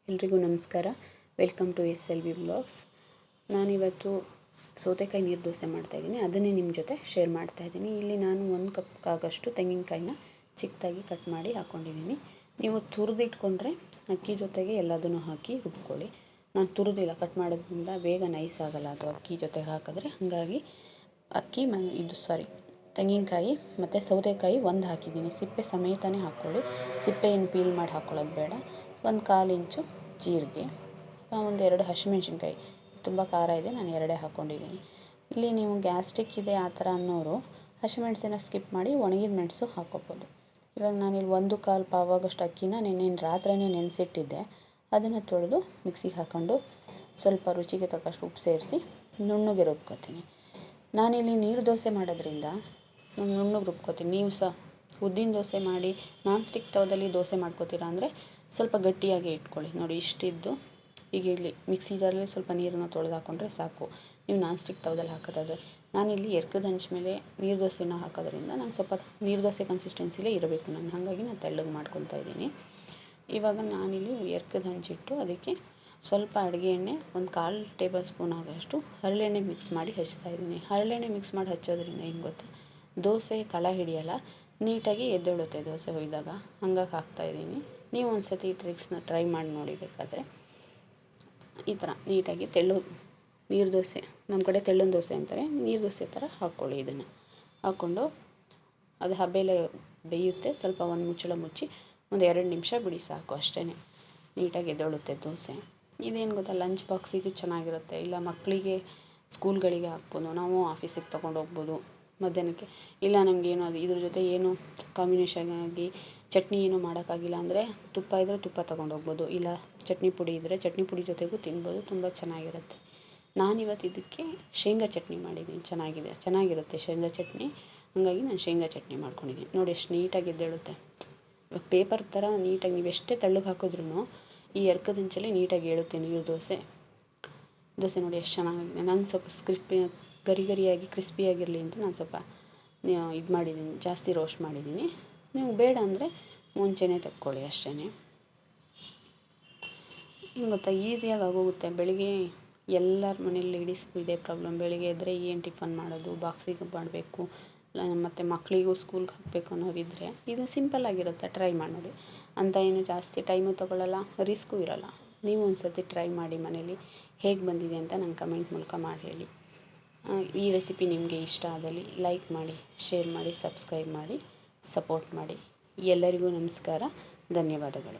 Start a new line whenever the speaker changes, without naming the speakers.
ಎಲ್ರಿಗೂ ನಮಸ್ಕಾರ. Welcome to SLV vlogs. ನಾನಿವತ್ತು ಸೌತೆಕಾಯಿ ನೀರು ದೋಸೆ ಮಾಡ್ತಾಯಿದ್ದೀನಿ, ಅದನ್ನೇ ನಿಮ್ಮ ಜೊತೆ ಶೇರ್ ಮಾಡ್ತಾಯಿದ್ದೀನಿ. ಇಲ್ಲಿ ನಾನು 1 ಕಪ್ ಆಗೋಷ್ಟು ತೆಂಗಿನಕಾಯಿನ ಚಿಕ್ಕದಾಗಿ ಕಟ್ ಮಾಡಿ ಹಾಕ್ಕೊಂಡಿದ್ದೀನಿ. ನೀವು ತುರಿದಿಟ್ಕೊಂಡ್ರೆ ಅಕ್ಕಿ ಜೊತೆಗೆ ಎಲ್ಲದನ್ನು ಹಾಕಿ ರುಬ್ಕೊಳ್ಳಿ. ನಾನು ತುರಿದಿಲ್ಲ, ಕಟ್ ಮಾಡೋದ್ರಿಂದ ಬೇಗ ನೈಸ್ ಆಗೋಲ್ಲ ಅದು ಅಕ್ಕಿ ಜೊತೆಗೆ ಹಾಕಿದ್ರೆ. ಹಾಗಾಗಿ ತೆಂಗಿನಕಾಯಿ ಮತ್ತು ಸೌತೆಕಾಯಿ ಒಂದು ಹಾಕಿದ್ದೀನಿ. ಸಿಪ್ಪೆ ಸಮೇತನೇ ಹಾಕ್ಕೊಳ್ಳಿ, ಸಿಪ್ಪೆಯನ್ನು ಪೀಲ್ ಮಾಡಿ ಹಾಕ್ಕೊಳ್ಳೋದು ಬೇಡ. 1/4 ಇಂಚು ಜೀರಿಗೆ, 1-2 ಹಸಿಮೆಣ್ಸಿನ್ಕಾಯಿ. ತುಂಬ ಖಾರ ಇದೆ, ನಾನು 2 ಹಾಕ್ಕೊಂಡಿದ್ದೀನಿ. ಇಲ್ಲಿ ನೀವು ಗ್ಯಾಸ್ಟ್ರಿಕ್ ಇದೆ ಆ ಥರ ಅನ್ನೋರು ಹಸಿಮೆಣಸನ್ನ ಸ್ಕಿಪ್ ಮಾಡಿ ಒಣಗಿದ ಮೆಣಸು ಹಾಕ್ಕೋಬೋದು. ಇವಾಗ ನಾನಿಲ್ಲಿ 1/4 ಪಾವಾಗೋಷ್ಟು ಅಕ್ಕಿನ ರಾತ್ರಿಯೇ ನೆನೆಸಿಟ್ಟಿದ್ದೆ. ಅದನ್ನು ತೊಳೆದು ಮಿಕ್ಸಿಗೆ ಹಾಕ್ಕೊಂಡು ಸ್ವಲ್ಪ ರುಚಿಗೆ ತಕ್ಕಷ್ಟು ಉಪ್ಪು ಸೇರಿಸಿ ನುಣ್ಣಗೆ ರುಬ್ಕೊತೀನಿ. ನಾನಿಲ್ಲಿ ನೀರು ದೋಸೆ ಮಾಡೋದ್ರಿಂದ ನುಣ್ಣಗೆ ರುಬ್ಕೊತೀನಿ. ನೀವು ಸಹ ಉದ್ದಿನ ದೋಸೆ ಮಾಡಿ ನಾನ್ ಸ್ಟಿಕ್ ತವದಲ್ಲಿ ದೋಸೆ ಮಾಡ್ಕೋತೀರಾ ಅಂದರೆ ಸ್ವಲ್ಪ ಗಟ್ಟಿಯಾಗಿ ಇಟ್ಕೊಳ್ಳಿ. ನೋಡಿ ಇಷ್ಟಿದ್ದು ಈಗ ಇಲ್ಲಿ ಮಿಕ್ಸಿ ಜಾರಲ್ಲಿ ಸ್ವಲ್ಪ ನೀರನ್ನು ತೊಳೆದು ಹಾಕ್ಕೊಂಡ್ರೆ ಸಾಕು. ನೀವು ನಾನ್ ಸ್ಟಿಕ್ ತವದಲ್ಲಿ ಹಾಕೋದಾದರೆ, ನಾನಿಲ್ಲಿ ಎರ್ಕದ ಹಂಚ ಮೇಲೆ ನೀರು ದೋಸೆನ ಹಾಕೋದ್ರಿಂದ ನಂಗೆ ಸ್ವಲ್ಪ ನೀರು ದೋಸೆ ಕನ್ಸಿಸ್ಟೆನ್ಸಿಲೇ ಇರಬೇಕು ಹಾಗಾಗಿ ನಾನು ತೆಳ್ಳಗೆ ಮಾಡ್ಕೊತಾ ಇದ್ದೀನಿ. ಇವಾಗ ನಾನಿಲ್ಲಿ ಎರ್ಕದ ಹಂಚಿಟ್ಟು ಅದಕ್ಕೆ ಸ್ವಲ್ಪ ಅಡುಗೆ ಎಣ್ಣೆ, 1/4 ಟೇಬಲ್ ಸ್ಪೂನ್ ಆಗೋಷ್ಟು ಹರಳೆಣ್ಣೆ ಮಿಕ್ಸ್ ಮಾಡಿ ಹಚ್ತಾ ಇದ್ದೀನಿ. ಹರಳೆಣ್ಣೆ ಮಿಕ್ಸ್ ಮಾಡಿ ಹಚ್ಚೋದ್ರಿಂದ ಏನು ಗೊತ್ತಾ, ದೋಸೆ ತಳ ಹಿಡಿಯಲ್ಲ, ನೀಟಾಗಿ ಎದ್ದೇಳುತ್ತೆ ದೋಸೆ ಹೊಯ್ದಾಗ. ಹಂಗಾಗಿ ಹಾಕ್ತಾಯಿದ್ದೀನಿ. ನೀವು ಒಂದು ಸತಿ ಈ ಟ್ರಿಕ್ಸ್ನ ಟ್ರೈ ಮಾಡಿ ನೋಡಿ ಬೇಕಾದರೆ. ಈ ಥರ ನೀಟಾಗಿ ನೀರು ದೋಸೆ, ನಮ್ಮ ಕಡೆ ತೆಳ್ಳನ ದೋಸೆ ಅಂತಾರೆ, ನೀರು ದೋಸೆ ಥರ ಹಾಕ್ಕೊಳ್ಳಿ. ಇದನ್ನು ಹಾಕ್ಕೊಂಡು ಅದು ಹಬೆಲೆ ಬೇಯುತ್ತೆ. ಸ್ವಲ್ಪ ಒಂದು ಮುಚ್ಚಳ ಮುಚ್ಚಿ 1-2 ನಿಮಿಷ ಬಿಡಿ ಸಾಕು, ಅಷ್ಟೇ. ನೀಟಾಗಿ ಎದ್ದೇಳುತ್ತೆ ದೋಸೆ. ಇದೇನು ಗೊತ್ತಾ, ಲಂಚ್ ಬಾಕ್ಸಿಗೂ ಚೆನ್ನಾಗಿರುತ್ತೆ, ಇಲ್ಲ ಮಕ್ಕಳಿಗೆ ಸ್ಕೂಲ್ಗಳಿಗೆ ಹಾಕ್ಬೋದು. ನಾವು ಆಫೀಸಿಗೆ ತೊಗೊಂಡೋಗ್ಬೋದು ಮಧ್ಯಾಹ್ನಕ್ಕೆ. ಇಲ್ಲ ನಮಗೇನು ಇದ್ರ ಜೊತೆ ಏನು ಕಾಂಬಿನೇಷನ್ ಆಗಿ ಚಟ್ನಿ ಏನೂ ಮಾಡೋಕ್ಕಾಗಿಲ್ಲ ಅಂದರೆ ತುಪ್ಪ ಇದ್ದರೆ ತುಪ್ಪ ತೊಗೊಂಡೋಗ್ಬೋದು, ಇಲ್ಲ ಚಟ್ನಿ ಪುಡಿ ಇದ್ದರೆ ಚಟ್ನಿ ಪುಡಿ ಜೊತೆಗೂ ತಿನ್ಬೋದು. ತುಂಬ ಚೆನ್ನಾಗಿರುತ್ತೆ. ನಾನಿವತ್ತು ಇದಕ್ಕೆ ಶೇಂಗಾ ಚಟ್ನಿ ಮಾಡಿದ್ದೀನಿ, ಚೆನ್ನಾಗಿರುತ್ತೆ ಶೇಂಗಾ ಚಟ್ನಿ. ಹಾಗಾಗಿ ನಾನು ಶೇಂಗಾ ಚಟ್ನಿ ಮಾಡ್ಕೊಂಡಿದ್ದೀನಿ. ನೋಡಿ ಎಷ್ಟು ನೀಟಾಗಿ ಎದ್ದೇಳುತ್ತೆ. ಇವಾಗ ಪೇಪರ್ ಥರ ನೀಟಾಗಿ ನೀವು ಎಷ್ಟೇ ತೆಳ್ಳಗೆ ಹಾಕಿದ್ರೂ ಈ ಎರ್ಕದ ಹಂಚಲ್ಲಿ ನೀಟಾಗಿ ಏಳುತ್ತೆ ನೀರು ದೋಸೆ ನೋಡಿ ಎಷ್ಟು ಚೆನ್ನಾಗಿದೆ. ನಂಗೆ ಸ್ವಲ್ಪ ಗರಿಯಾಗಿ ಕ್ರಿಸ್ಪಿಯಾಗಿರಲಿ ಅಂತ ನಾನು ಸ್ವಲ್ಪ ಇದು ಮಾಡಿದ್ದೀನಿ, ಜಾಸ್ತಿ ರೋಸ್ಟ್ ಮಾಡಿದ್ದೀನಿ. ನೀವು ಬೇಡ ಅಂದರೆ ಮುಂಚೆನೇ ತೆಕ್ಕೊಳ್ಳಿ ಅಷ್ಟೇ. ಏನು ಗೊತ್ತಾ, ಈಸಿಯಾಗಿ ಆಗೋಗುತ್ತೆ. ಬೆಳಿಗ್ಗೆ ಎಲ್ಲರ ಮನೇಲಿ ಲೇಡೀಸ್ಗೂ ಇದೇ ಪ್ರಾಬ್ಲಮ್. ಬೆಳಿಗ್ಗೆ ಎದ್ದರೆ ಏನು ಟಿಫನ್ ಮಾಡೋದು, ಬಾಕ್ಸಿಗೆ ಮಾಡಬೇಕು, ಮತ್ತು ಮಕ್ಕಳಿಗೂ ಸ್ಕೂಲ್ಗೆ ಹಾಕಬೇಕು ಅನ್ನೋದಿದ್ದರೆ ಇದು ಸಿಂಪಲ್ಲಾಗಿರುತ್ತೆ. ಟ್ರೈ ಮಾಡಿ ನೋಡಿ. ಅಂತ ಏನು ಜಾಸ್ತಿ ಟೈಮು ತೊಗೊಳ್ಳಲ್ಲ, ರಿಸ್ಕು ಇರೋಲ್ಲ. ನೀವು ಒಂದು ಸರ್ತಿ ಟ್ರೈ ಮಾಡಿ ಮನೇಲಿ. ಹೇಗೆ ಬಂದಿದೆ ಅಂತ ನಂಗೆ ಕಮೆಂಟ್ ಮೂಲಕ ಮಾಡಿ ಹೇಳಿ. ಈ ರೆಸಿಪಿ ನಿಮಗೆ ಇಷ್ಟ ಆದಲ್ಲಿ ಲೈಕ್ ಮಾಡಿ, ಶೇರ್ ಮಾಡಿ, ಸಬ್ಸ್ಕ್ರೈಬ್ ಮಾಡಿ, ಸಪೋರ್ಟ್ ಮಾಡಿ. ಎಲ್ಲರಿಗೂ ನಮಸ್ಕಾರ, ಧನ್ಯವಾದಗಳು.